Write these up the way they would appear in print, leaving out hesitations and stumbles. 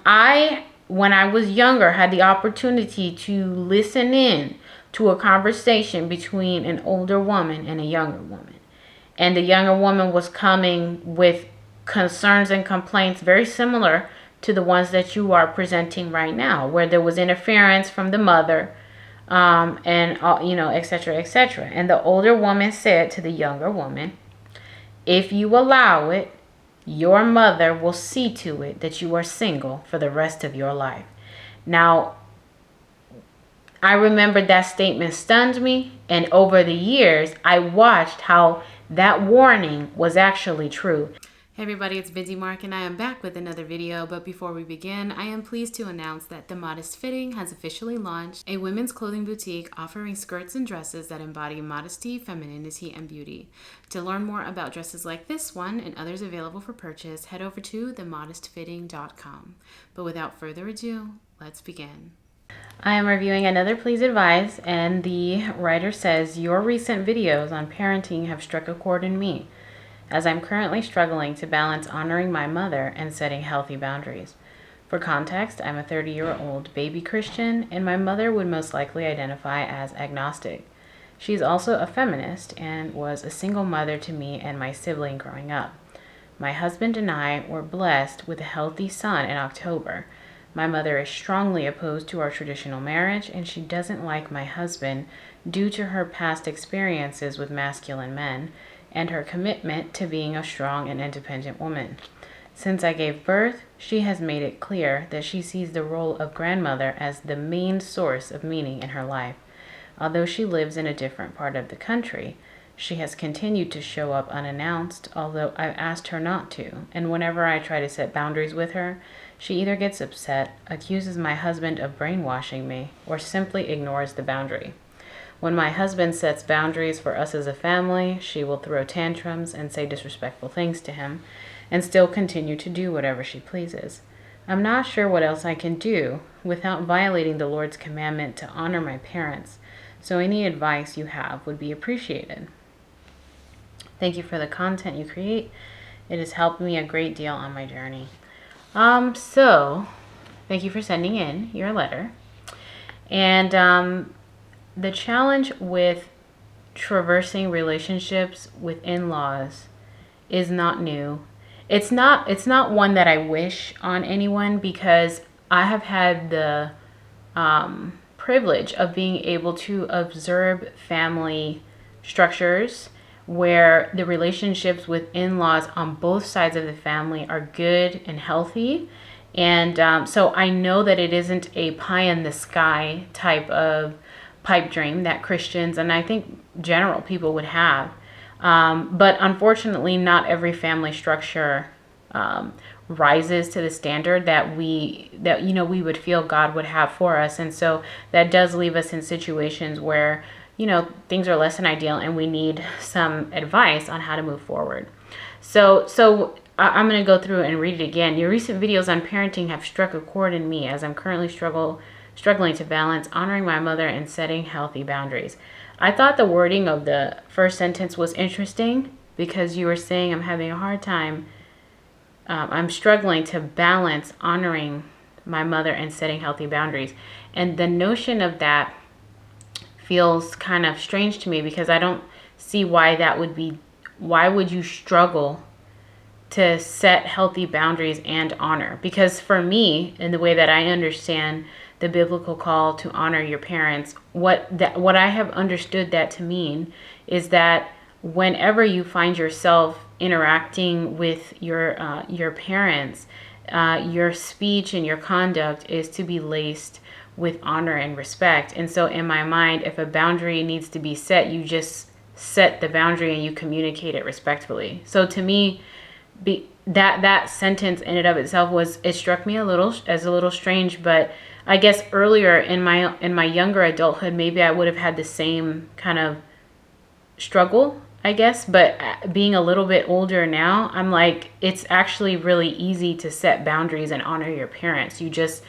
When I was younger, had the opportunity to listen in to a conversation between an older woman and a younger woman. And the younger woman was coming with concerns and complaints very similar to the ones that you are presenting right now, where there was interference from the mother, and etc., etc. And the older woman said to the younger woman, if you allow it, your mother will see to it that you are single for the rest of your life. Now, I remember that statement stunned me, and over the years, I watched how that warning was actually true. Hey everybody, it's Busy Mark and I am back with another video, but before we begin, I am pleased to announce that The Modest Fitting has officially launched, a women's clothing boutique offering skirts and dresses that embody modesty, femininity, and beauty. To learn more about dresses like this one and others available for purchase, head over to themodestfitting.com. But without further ado, let's begin. I am reviewing another Please Advise, and the writer says, your recent videos on parenting have struck a chord in me, as I'm currently struggling to balance honoring my mother and setting healthy boundaries. For context, I'm a 30-year-old baby Christian, and my mother would most likely identify as agnostic. She's also a feminist and was a single mother to me and my sibling growing up. My husband and I were blessed with a healthy son in October. My mother is strongly opposed to our traditional marriage, and she doesn't like my husband due to her past experiences with masculine men and her commitment to being a strong and independent woman. Since I gave birth, she has made it clear that she sees the role of grandmother as the main source of meaning in her life. Although she lives in a different part of the country, she has continued to show up unannounced, although I've asked her not to, and whenever I try to set boundaries with her, she either gets upset, accuses my husband of brainwashing me, or simply ignores the boundary. When my husband sets boundaries for us as a family, she will throw tantrums and say disrespectful things to him, and still continue to do whatever she pleases. I'm not sure what else I can do without violating the Lord's commandment to honor my parents, so any advice you have would be appreciated. Thank you for the content you create. It has helped me a great deal on my journey. So thank you for sending in your letter. And the challenge with traversing relationships with in-laws is not new. It's not one that I wish on anyone, because I have had the privilege of being able to observe family structures where the relationships with in-laws on both sides of the family are good and healthy. And so I know that it isn't a pie in the sky type of pipe dream that Christians and I think general people would have. But unfortunately, not every family structure rises to the standard that we would feel God would have for us. And so that does leave us in situations where things are less than ideal and we need some advice on how to move forward. So I'm going to go through and read it again. Your recent videos on parenting have struck a chord in me, as I'm currently struggling to balance honoring my mother and setting healthy boundaries. I thought the wording of the first sentence was interesting, because you were saying I'm having a hard time. I'm struggling to balance honoring my mother and setting healthy boundaries. And the notion of that feels kind of strange to me, because I don't see why that would be. Why would you struggle to set healthy boundaries and honor? Because for me, in the way that I understand the biblical call to honor your parents, what I have understood that to mean is that whenever you find yourself interacting with your parents, your speech and your conduct is to be laced with honor and respect. And so in my mind, if a boundary needs to be set, you just set the boundary and you communicate it respectfully. So to me, that sentence in and of itself it struck me a little strange. But I guess earlier in my younger adulthood, maybe I would have had the same kind of struggle, I guess. But being a little bit older now, I'm like, it's actually really easy to set boundaries and honor your parents. You just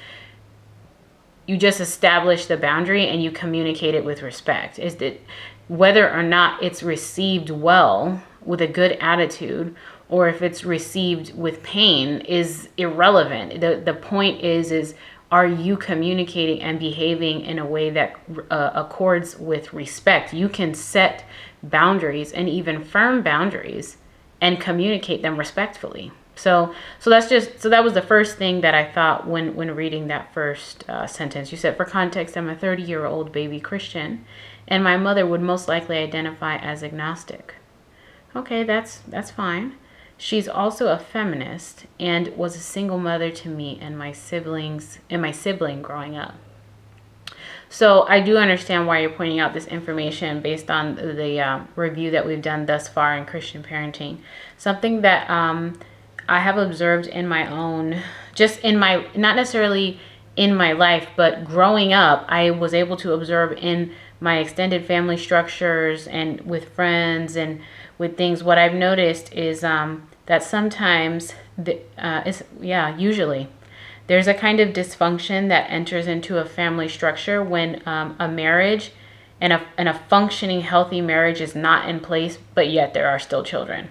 establish the boundary and you communicate it with respect. Is that whether or not it's received well with a good attitude, or if it's received with pain is irrelevant. The point is are you communicating and behaving in a way that accords with respect? You can set boundaries, and even firm boundaries, and communicate them respectfully. So that was the first thing that I thought when reading that first sentence. You said, for context, I'm a 30-year-old baby Christian, and my mother would most likely identify as agnostic. Okay, that's fine. She's also a feminist and was a single mother to me and my sibling growing up. So I do understand why you're pointing out this information based on the review that we've done thus far in Christian parenting. Something that I have observed in my own, just in my, not necessarily in my life, but growing up, I was able to observe in my extended family structures and with friends and with things. What I've noticed is that sometimes, usually, there's a kind of dysfunction that enters into a family structure when a marriage and a functioning, healthy marriage is not in place, but yet there are still children.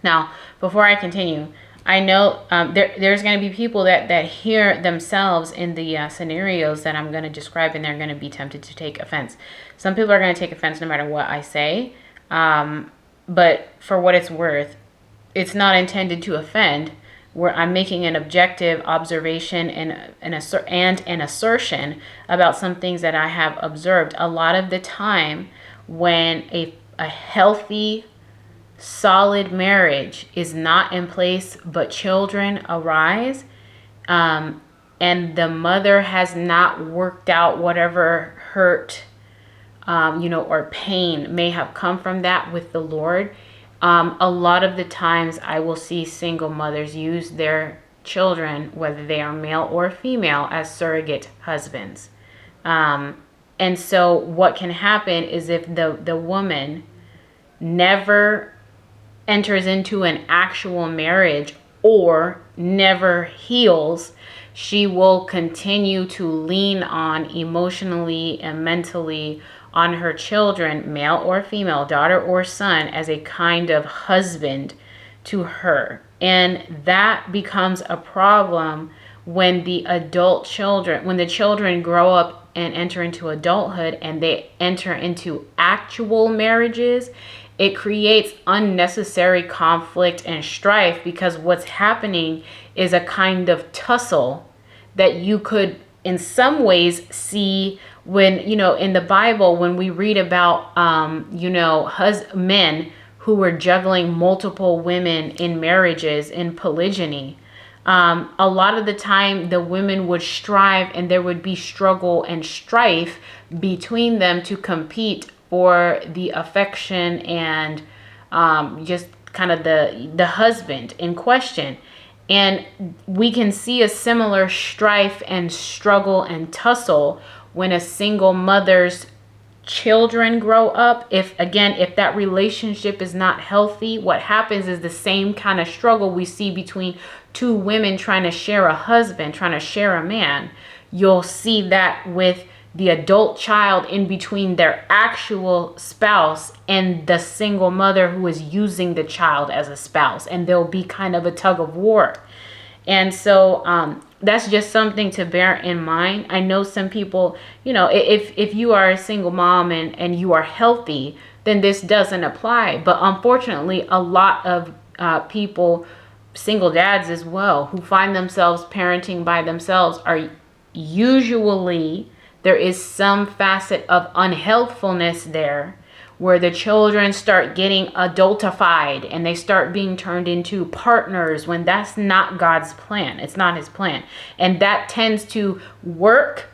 Now, before I continue, I know there's going to be people that hear themselves in the scenarios that I'm going to describe, and they're going to be tempted to take offense. Some people are going to take offense no matter what I say, but for what it's worth, it's not intended to offend. Where I'm making an objective observation and an assertion about some things that I have observed. A lot of the time, when a healthy, solid marriage is not in place, but children arise, and the mother has not worked out whatever hurt, or pain may have come from that with the Lord. A lot of the times I will see single mothers use their children, whether they are male or female, as surrogate husbands. And so what can happen is if the woman never enters into an actual marriage or never heals, she will continue to lean on emotionally and mentally on her children, male or female, daughter or son, as a kind of husband to her. And that becomes a problem when the children grow up and enter into adulthood and they enter into actual marriages. It creates unnecessary conflict and strife, because what's happening is a kind of tussle that you could in some ways see when, in the Bible, when we read about, men who were juggling multiple women in marriages, in polygyny. A lot of the time the women would strive and there would be struggle and strife between them to compete for the affection and just kind of the husband in question. And we can see a similar strife and struggle and tussle when a single mother's children grow up. If that relationship is not healthy, what happens is the same kind of struggle we see between two women trying to share a husband, trying to share a man. You'll see that with the adult child in between their actual spouse and the single mother who is using the child as a spouse, and there'll be kind of a tug of war. And so that's just something to bear in mind. I know some people, if you are a single mom and you are healthy, then this doesn't apply. But unfortunately, a lot of people, single dads as well, who find themselves parenting by themselves, are usually, there is some facet of unhealthfulness there, where the children start getting adultified and they start being turned into partners when that's not God's plan. It's not his plan. And that tends to work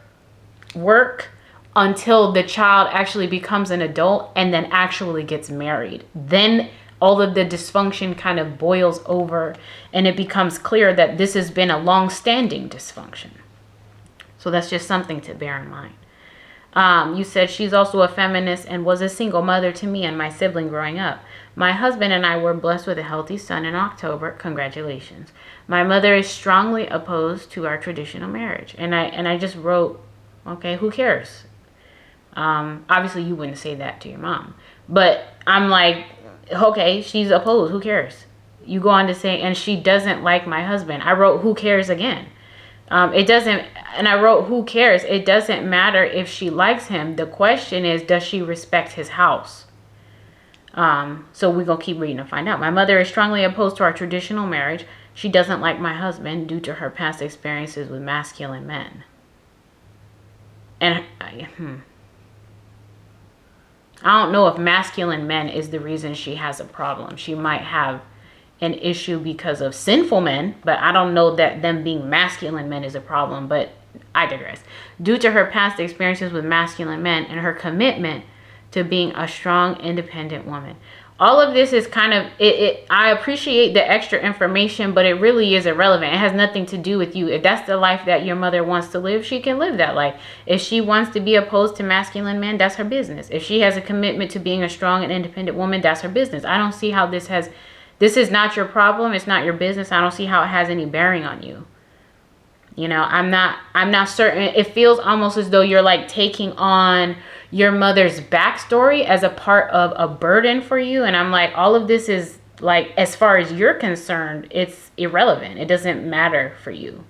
until the child actually becomes an adult and then actually gets married. Then all of the dysfunction kind of boils over and it becomes clear that this has been a long-standing dysfunction. So that's just something to bear in mind. You said she's also a feminist and was a single mother to me and my sibling growing up. My husband and I were blessed with a healthy son in October. Congratulations. My mother is strongly opposed to our traditional marriage. And I just wrote, okay, who cares? Obviously you wouldn't say that to your mom. But I'm like, okay, she's opposed. Who cares? you go on to say, and she doesn't like my husband. I wrote, who cares again? It doesn't, and I wrote, who cares? It doesn't matter if she likes him. The question is, does she respect his house? So we're going to keep reading to find out. My mother is strongly opposed to our traditional marriage. She doesn't like my husband due to her past experiences with masculine men. And I don't know if masculine men is the reason she has a problem. She might have an issue because of sinful men, but I don't know that them being masculine men is a problem, but I digress. Due to her past experiences with masculine men and her commitment to being a strong, independent woman. All of this is kind of, I appreciate the extra information, but it really is irrelevant. It has nothing to do with you. If that's the life that your mother wants to live, she can live that life. If she wants to be opposed to masculine men, that's her business. If she has a commitment to being a strong and independent woman, that's her business. I don't see how this is not your problem. It's not your business. I don't see how it has any bearing on you. You know, I'm not certain. It feels almost as though you're like taking on your mother's backstory as a part of a burden for you. And I'm like, all of this is like, as far as you're concerned, it's irrelevant. It doesn't matter for you.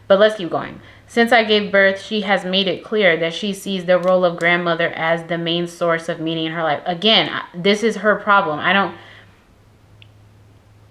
But let's keep going. Since I gave birth, she has made it clear that she sees the role of grandmother as the main source of meaning in her life. Again, this is her problem.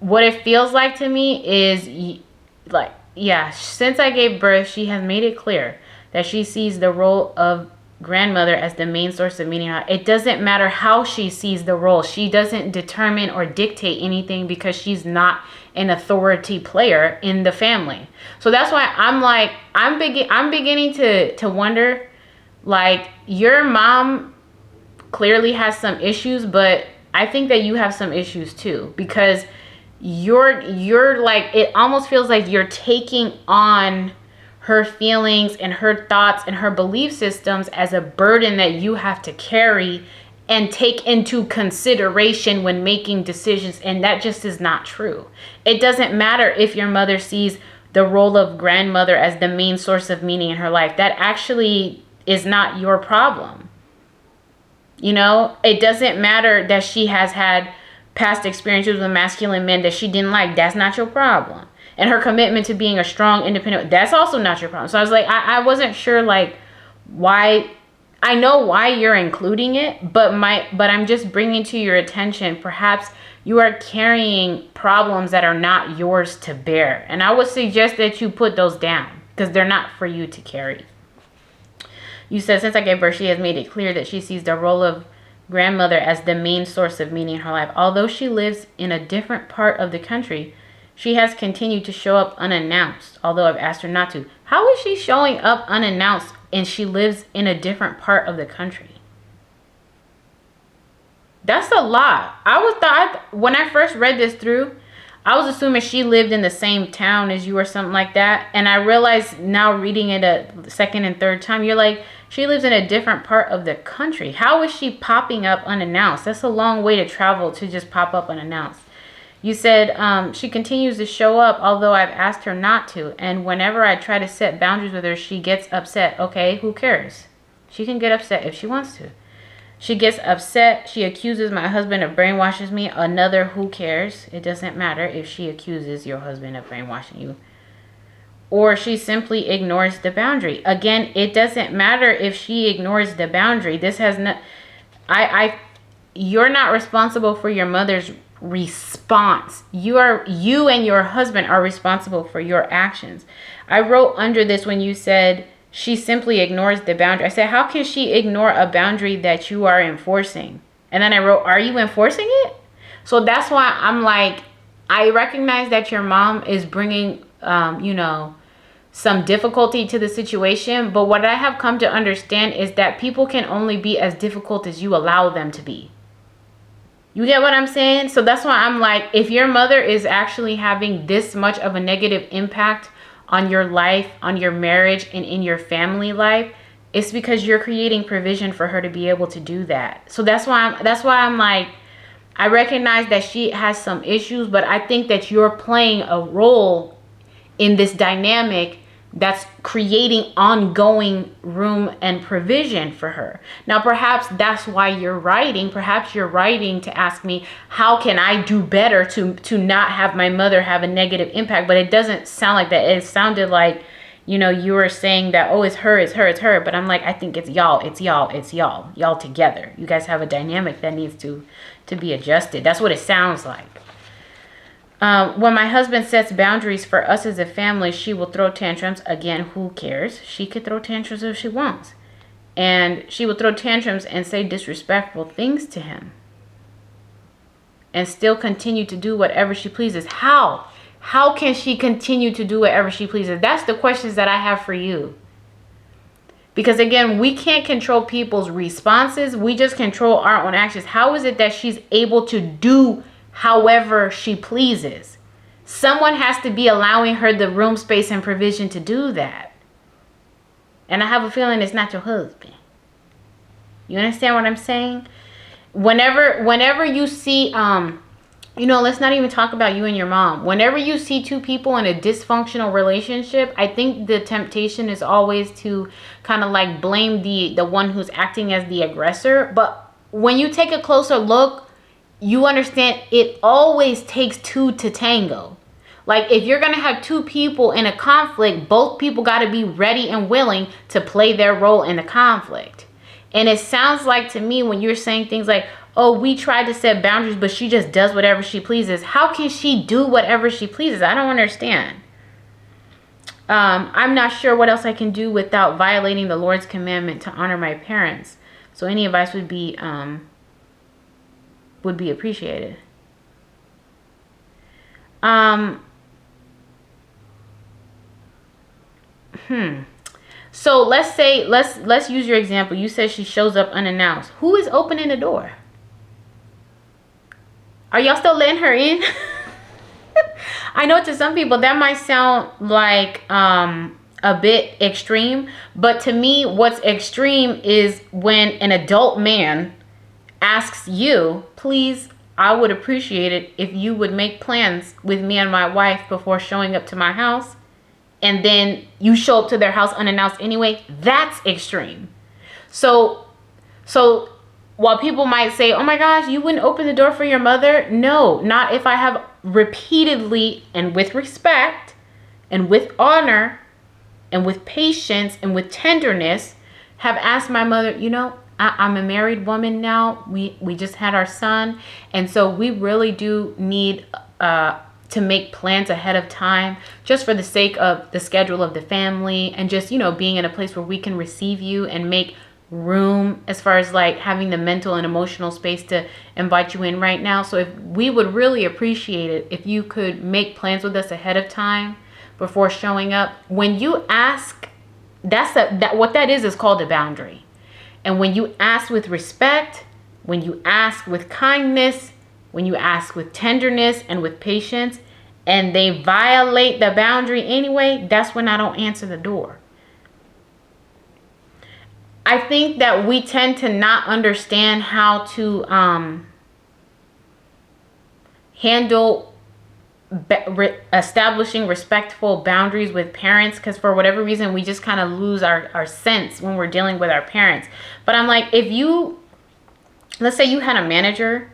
What it feels like to me is like, yeah, since I gave birth, she has made it clear that she sees the role of grandmother as the main source of meaning. It doesn't matter how she sees the role. She doesn't determine or dictate anything because she's not an authority player in the family. So that's why I'm like, I'm beginning to wonder, like, your mom clearly has some issues, but I think that you have some issues too, because you're like, it almost feels like you're taking on her feelings and her thoughts and her belief systems as a burden that you have to carry and take into consideration when making decisions. And that just is not true. It doesn't matter if your mother sees the role of grandmother as the main source of meaning in her life. That actually is not your problem. You know, it doesn't matter that she has had past experiences with masculine men that she didn't like. That's not your problem. And her commitment to being a strong, independent, that's also not your problem. So I was like, I wasn't sure, like, why. I know why you're including it, but I'm just bringing to your attention, perhaps you are carrying problems that are not yours to bear. And I would suggest that you put those down because they're not for you to carry. You said, since I gave birth, she has made it clear that she sees the role of grandmother as the main source of meaning in her life. Although she lives in a different part of the country, she has continued to show up unannounced, although I've asked her not to. How is she showing up unannounced and she lives in a different part of the country? That's a lot. When I first read this through, I was assuming she lived in the same town as you or something like that. And I realized now, reading it a second and third time, you're like, she lives in a different part of the country. How is she popping up unannounced? That's a long way to travel to just pop up unannounced. You said she continues to show up, although I've asked her not to. And whenever I try to set boundaries with her, she gets upset. Okay, who cares? She can get upset if she wants to. She gets upset. She accuses my husband of brainwashing me. Another who cares. It doesn't matter if she accuses your husband of brainwashing you. Or she simply ignores the boundary. Again, it doesn't matter if she ignores the boundary. This has not... You're not responsible for your mother's response. You and your husband are responsible for your actions. I wrote under this when you said she simply ignores the boundary. I said, how can she ignore a boundary that you are enforcing? And then I wrote, are you enforcing it? So that's why I'm like, I recognize that your mom is bringing, some difficulty to the situation. But what I have come to understand is that people can only be as difficult as you allow them to be. You get what I'm saying? So that's why I'm like, if your mother is actually having this much of a negative impact on your life, on your marriage, and in your family life, it's because you're creating provision for her to be able to do that. So that's why I'm like, I recognize that she has some issues, but I think that you're playing a role in this dynamic that's creating ongoing room and provision for her. Now, perhaps that's why you're writing. Perhaps you're writing to ask me, how can I do better to not have my mother have a negative impact? But it doesn't sound like that. It sounded like, you were saying that, oh, it's her. But I'm like, I think it's y'all together. You guys have a dynamic that needs to be adjusted. That's what it sounds like. When my husband sets boundaries for us as a family, she will throw tantrums. Again, who cares? She could throw tantrums if she wants. And she will throw tantrums and say disrespectful things to him. And still continue to do whatever she pleases. How? How can she continue to do whatever she pleases? That's the questions that I have for you. Because again, we can't control people's responses. We just control our own actions. How is it that she's able to do however she pleases? Someone has to be allowing her the room, space, and provision to do that. And I have a feeling it's not your husband. You understand what I'm saying? Whenever you see, let's not even talk about you and your mom. Whenever you see two people in a dysfunctional relationship, I think the temptation is always to kind of like blame the one who's acting as the aggressor. But when you take a closer look, you understand it always takes two to tango. Like if you're going to have two people in a conflict, both people got to be ready and willing to play their role in the conflict. And it sounds like to me when you're saying things like, oh, we tried to set boundaries, but she just does whatever she pleases. How can she do whatever she pleases? I don't understand. I'm not sure what else I can do without violating the Lord's commandment to honor my parents. So any advice would be appreciated. So let's use your example. You said she shows up unannounced. Who is opening the door? Are y'all still letting her in? I know to some people that might sound like a bit extreme, but to me what's extreme is when an adult man asks you, please, I would appreciate it if you would make plans with me and my wife before showing up to my house, and then you show up to their house unannounced anyway. That's extreme. So while people might say, oh my gosh, you wouldn't open the door for your mother. No, not if I have repeatedly and with respect and with honor and with patience and with tenderness have asked my mother, I'm a married woman now. We just had our son. And so we really do need to make plans ahead of time just for the sake of the schedule of the family and just, being in a place where we can receive you and make room as far as like having the mental and emotional space to invite you in right now. So if we would really appreciate it if you could make plans with us ahead of time before showing up. When you ask, what that is called a boundary. And when you ask with respect, when you ask with kindness, when you ask with tenderness and with patience, and they violate the boundary anyway, that's when I don't answer the door. I think that we tend to not understand how to handle establishing respectful boundaries with parents, because for whatever reason we just kind of lose our sense when we're dealing with our parents. But I'm like, let's say you had a manager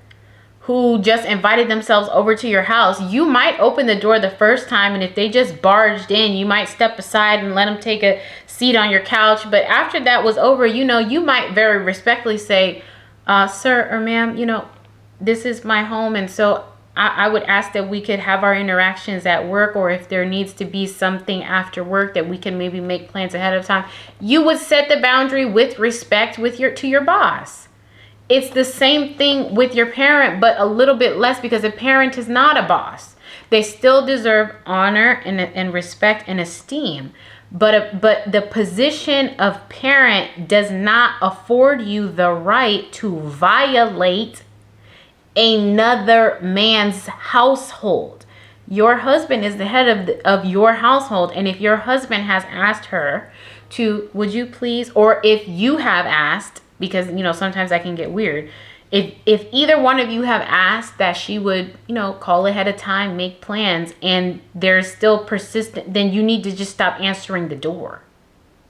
who just invited themselves over to your house, you might open the door the first time, and if they just barged in, you might step aside and let them take a seat on your couch. But after that was over, you might very respectfully say, sir or ma'am, this is my home, and so I would ask that we could have our interactions at work, or if there needs to be something after work that we can maybe make plans ahead of time. You would set the boundary with respect to your boss. It's the same thing with your parent, but a little bit less, because a parent is not a boss. They still deserve honor and respect and esteem. But the position of parent does not afford you the right to violate another man's household. Your husband is the head of your household. And if your husband has asked her to, would you please, or if you have asked, because sometimes that can get weird, if either one of you have asked that she would, call ahead of time, make plans, and they're still persistent, then you need to just stop answering the door.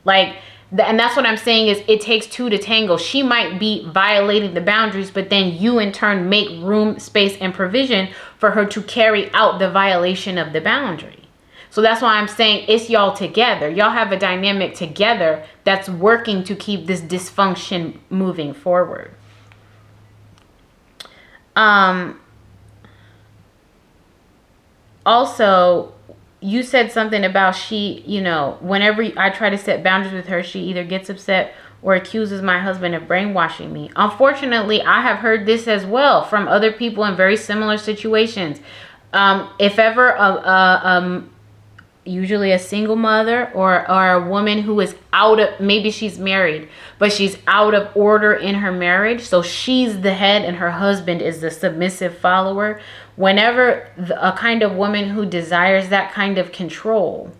Like, and that's what I'm saying is it takes two to tango. She might be violating the boundaries, but then you in turn make room, space, and provision for her to carry out the violation of the boundary. So that's why I'm saying it's y'all together. Y'all have a dynamic together that's working to keep this dysfunction moving forward. Also, you said something about she, whenever I try to set boundaries with her, she either gets upset or accuses my husband of brainwashing me. Unfortunately, I have heard this as well from other people in very similar situations. If ever usually a single mother or a woman who is out of, maybe she's married, but she's out of order in her marriage. So she's the head and her husband is the submissive follower. Whenever a kind of woman who desires that kind of control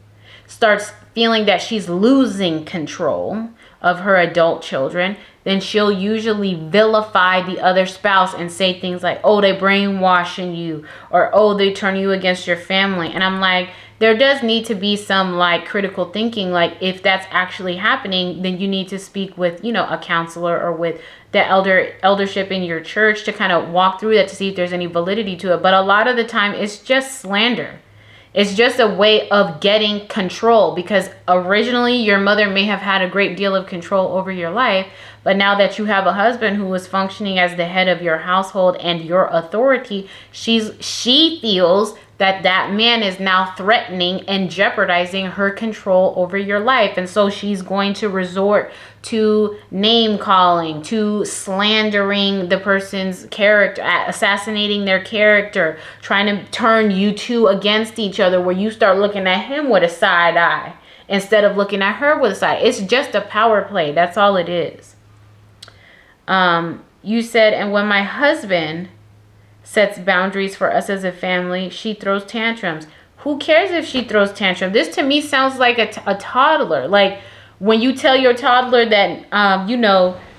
starts feeling that she's losing control of her adult children, then she'll usually vilify the other spouse and say things like, oh, they brainwashing you, or oh, they turn you against your family. And I'm like, there does need to be some like critical thinking. Like if that's actually happening, then you need to speak with, a counselor or with the eldership in your church to kind of walk through that to see if there's any validity to it. But a lot of the time it's just slander. It's just a way of getting control, because originally your mother may have had a great deal of control over your life. But now that you have a husband who is functioning as the head of your household and your authority, she feels that man is now threatening and jeopardizing her control over your life. And so she's going to resort to name calling, to slandering the person's character, assassinating their character, trying to turn you two against each other, where you start looking at him with a side eye instead of looking at her with a side. It's just a power play. That's all it is. You said, and when my husband sets boundaries for us as a family, she throws tantrums. Who cares if she throws tantrums? This to me sounds like a toddler. Like when you tell your toddler that,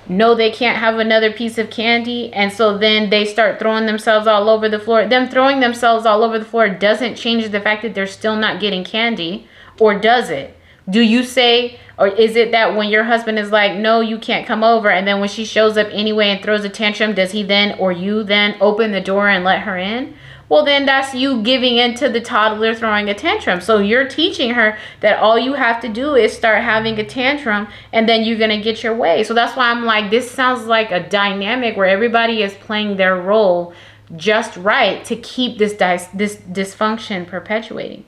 no, they can't have another piece of candy. And so then they start throwing themselves all over the floor. Them throwing themselves all over the floor doesn't change the fact that they're still not getting candy. Or does it? Do you say, or is it that when your husband is like, no, you can't come over, and then when she shows up anyway and throws a tantrum, does he then, or you then open the door and let her in? Well, then that's you giving in to the toddler throwing a tantrum. So you're teaching her that all you have to do is start having a tantrum and then you're going to get your way. So that's why I'm like, this sounds like a dynamic where everybody is playing their role just right to keep this dysfunction perpetuating.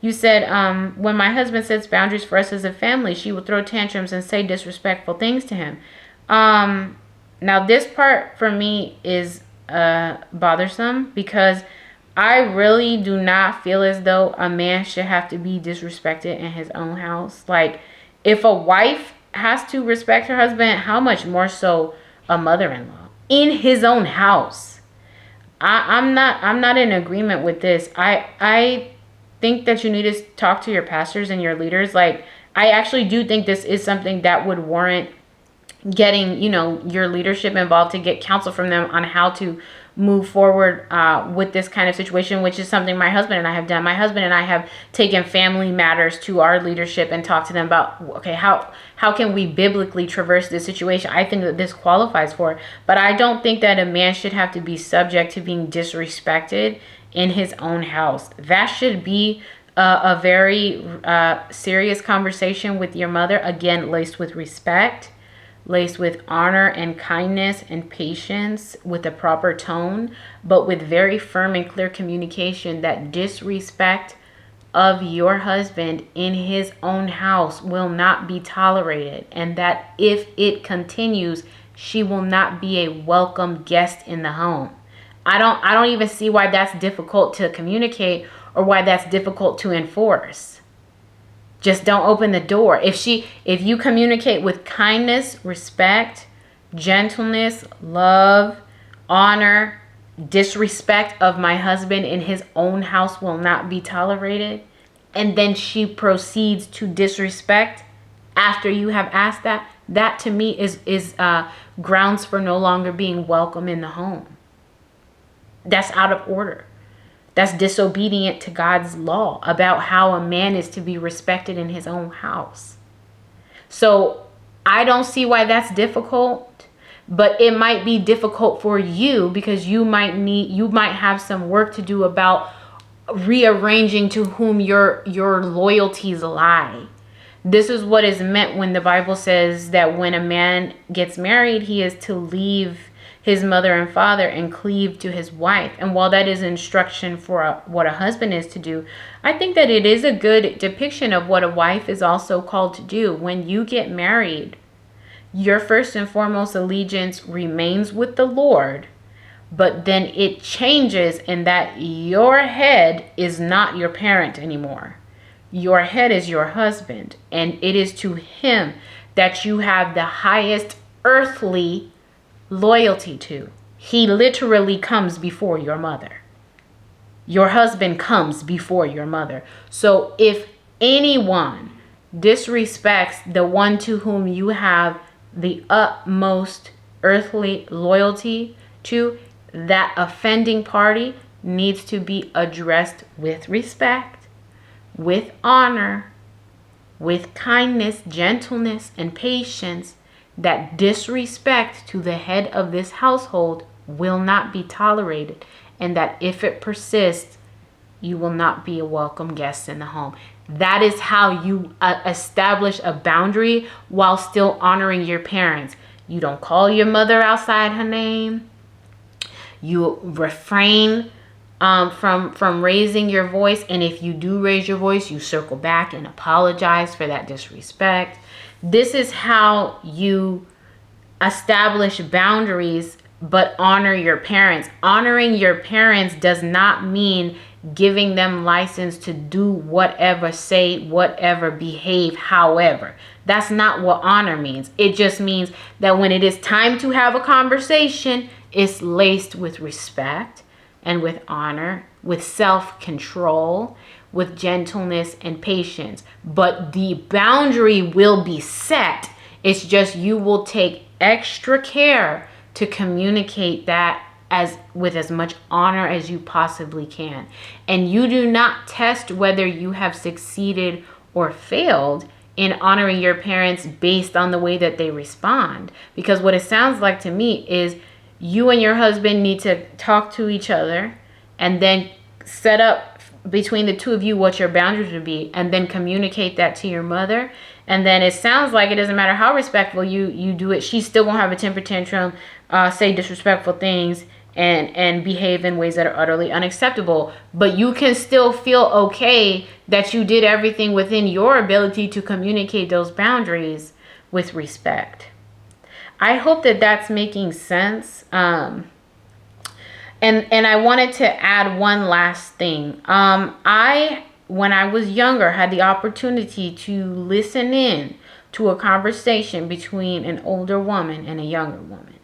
You said, when my husband sets boundaries for us as a family, she will throw tantrums and say disrespectful things to him. Now, this part for me is bothersome, because I really do not feel as though a man should have to be disrespected in his own house. Like, if a wife has to respect her husband, how much more so a mother-in-law in his own house? I'm not in agreement with this. I think that you need to talk to your pastors and your leaders. Like, I actually do think this is something that would warrant getting, your leadership involved to get counsel from them on how to move forward with this kind of situation, which is something my husband and I have done. My husband and I have taken family matters to our leadership and talked to them about, okay, how can we biblically traverse this situation? I think that this qualifies for it, but I don't think that a man should have to be subject to being disrespected in his own house. That should be a very serious conversation with your mother, again, laced with respect, laced with honor and kindness and patience, with a proper tone, but with very firm and clear communication that disrespect of your husband in his own house will not be tolerated, and that if it continues, she will not be a welcome guest in the home. I don't even see why that's difficult to communicate or why that's difficult to enforce. Just don't open the door. If you communicate with kindness, respect, gentleness, love, honor, disrespect of my husband in his own house will not be tolerated, and then she proceeds to disrespect after you have asked that, That to me is grounds for no longer being welcome in the home. That's out of order. That's disobedient to God's law about how a man is to be respected in his own house. So I don't see why that's difficult, but it might be difficult for you because you might have some work to do about rearranging to whom your loyalties lie. This is what is meant when the Bible says that when a man gets married, he is to leave his mother and father and cleave to his wife. And while that is instruction for what a husband is to do, I think that it is a good depiction of what a wife is also called to do. When you get married, your first and foremost allegiance remains with the Lord, but then it changes in that your head is not your parent anymore. Your head is your husband, and it is to him that you have the highest earthly loyalty to. He literally comes before your mother. Your husband comes before your mother. So if anyone disrespects the one to whom you have the utmost earthly loyalty to, that offending party needs to be addressed with respect, with honor, with kindness, gentleness, and patience. That disrespect to the head of this household will not be tolerated, and that if it persists, you will not be a welcome guest in the home. That is how you establish a boundary while still honoring your parents. You don't call your mother outside her name. You refrain from raising your voice, and if you do raise your voice, you circle back and apologize for that disrespect. This is how you establish boundaries, but honor your parents. Honoring your parents does not mean giving them license to do whatever, say whatever, behave however. That's not what honor means. It just means that when it is time to have a conversation, it's laced with respect and with honor, with self-control, with gentleness and patience. But the boundary will be set. It's just you will take extra care to communicate that with as much honor as you possibly can. And you do not test whether you have succeeded or failed in honoring your parents based on the way that they respond. Because what it sounds like to me is you and your husband need to talk to each other and then set up between the two of you what your boundaries would be, and then communicate that to your mother. And then it sounds like it doesn't matter how respectful you do it, she's still gonna have a temper tantrum, say disrespectful things, and behave in ways that are utterly unacceptable. But you can still feel okay that you did everything within your ability to communicate those boundaries with respect. I hope that that's making sense. And I wanted to add one last thing. When I was younger, had the opportunity to listen in to a conversation between an older woman and a younger woman.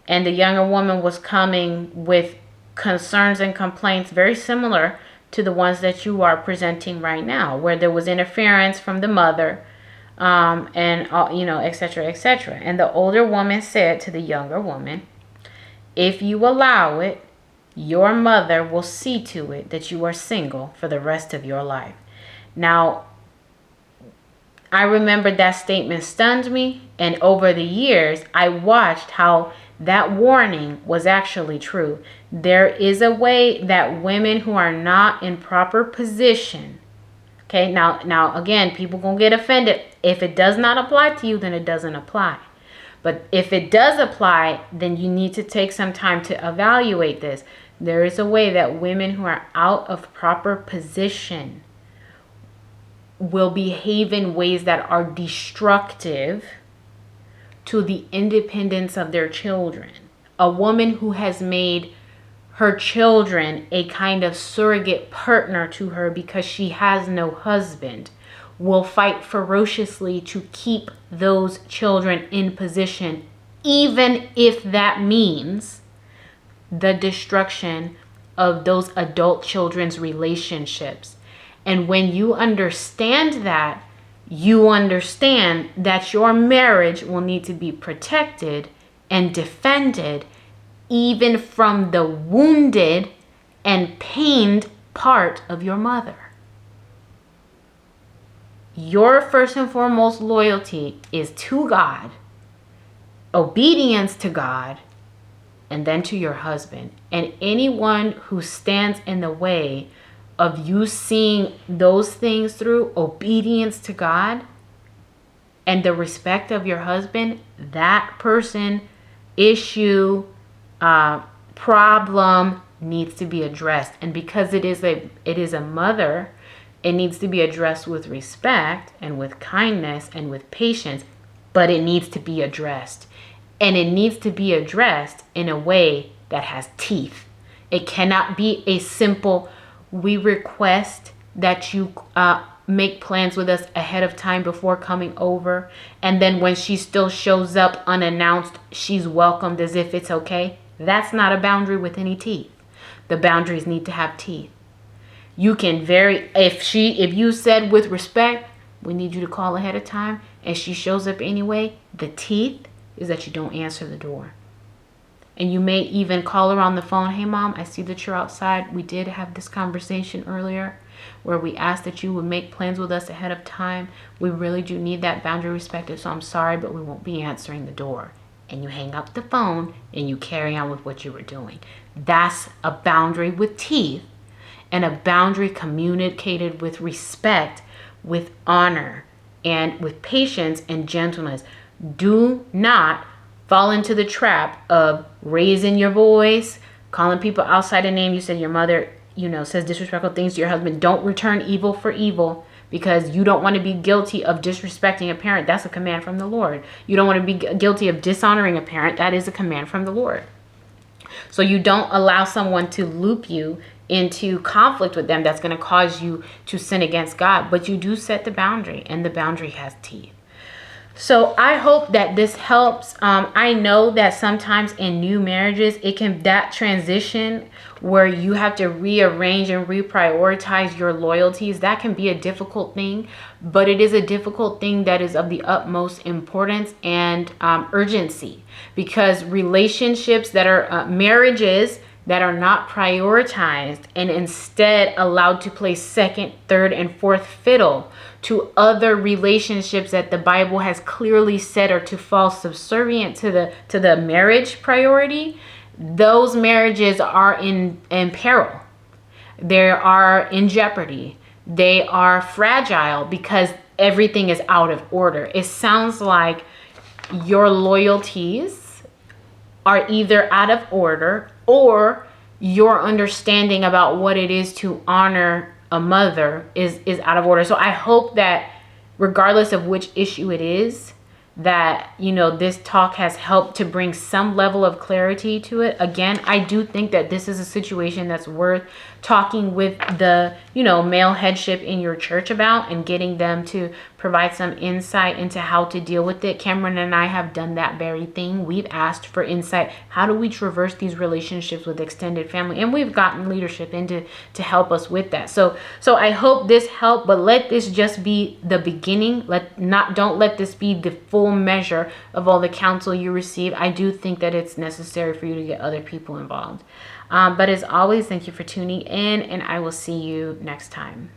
And the younger woman was coming with concerns and complaints very similar to the ones that you are presenting right now, where there was interference from the mother, and et cetera, et cetera. And the older woman said to the younger woman, if you allow it, your mother will see to it that you are single for the rest of your life. Now, I remember that statement stunned me, and over the years, I watched how that warning was actually true. There is a way that women who are not in proper position, okay, now again, people gonna get offended. If it does not apply to you, then it doesn't apply. But if it does apply, then you need to take some time to evaluate this. There is a way that women who are out of proper position will behave in ways that are destructive to the independence of their children. A woman who has made her children a kind of surrogate partner to her because she has no husband will fight ferociously to keep those children in position, even if that means the destruction of those adult children's relationships. And when you understand that, you understand that your marriage will need to be protected and defended, even from the wounded and pained part of your mother. Your first and foremost loyalty is to God, obedience to God, and then to your husband. And anyone who stands in the way of you seeing those things through, obedience to God and the respect of your husband, that person, issue, problem needs to be addressed. And because it is a mother, it needs to be addressed with respect and with kindness and with patience, but it needs to be addressed. And it needs to be addressed in a way that has teeth. It cannot be a simple, we request that you make plans with us ahead of time before coming over. And then when she still shows up unannounced, she's welcomed as if it's okay. That's not a boundary with any teeth. The boundaries need to have teeth. You can if you said with respect, we need you to call ahead of time, and she shows up anyway, the teeth is that you don't answer the door. And you may even call her on the phone. Hey mom, I see that you're outside. We did have this conversation earlier where we asked that you would make plans with us ahead of time. We really do need that boundary respected, so I'm sorry, but we won't be answering the door. And you hang up the phone and you carry on with what you were doing. That's a boundary with teeth, and a boundary communicated with respect, with honor, and with patience and gentleness. Do not fall into the trap of raising your voice, calling people outside a name. You said your mother, says disrespectful things to your husband. Don't return evil for evil, because you don't want to be guilty of disrespecting a parent. That's a command from the Lord. You don't want to be guilty of dishonoring a parent. That is a command from the Lord. So you don't allow someone to loop you into conflict with them that's going to cause you to sin against God. But you do set the boundary, and the boundary has teeth. So I hope that this helps. I know that sometimes in new marriages, that transition where you have to rearrange and reprioritize your loyalties, that can be a difficult thing, but it is a difficult thing that is of the utmost importance and urgency, because relationships that are marriages that are not prioritized and instead allowed to play second, third, and fourth fiddle to other relationships that the Bible has clearly said are to fall subservient to the marriage priority, those marriages are in peril. They are in jeopardy. They are fragile because everything is out of order. It sounds like your loyalties are either out of order, or your understanding about what it is to honor a mother is out of order. So I hope that regardless of which issue it is, that, this talk has helped to bring some level of clarity to it. Again, I do think that this is a situation that's worth talking with the, male headship in your church about, and getting them to provide some insight into how to deal with it. Cameron and I have done that very thing. We've asked for insight. How do we traverse these relationships with extended family? And we've gotten leadership to help us with that. So I hope this helped, but let this just be the beginning. Don't let this be the full measure of all the counsel you receive. I do think that it's necessary for you to get other people involved. But as always, thank you for tuning in, and I will see you next time.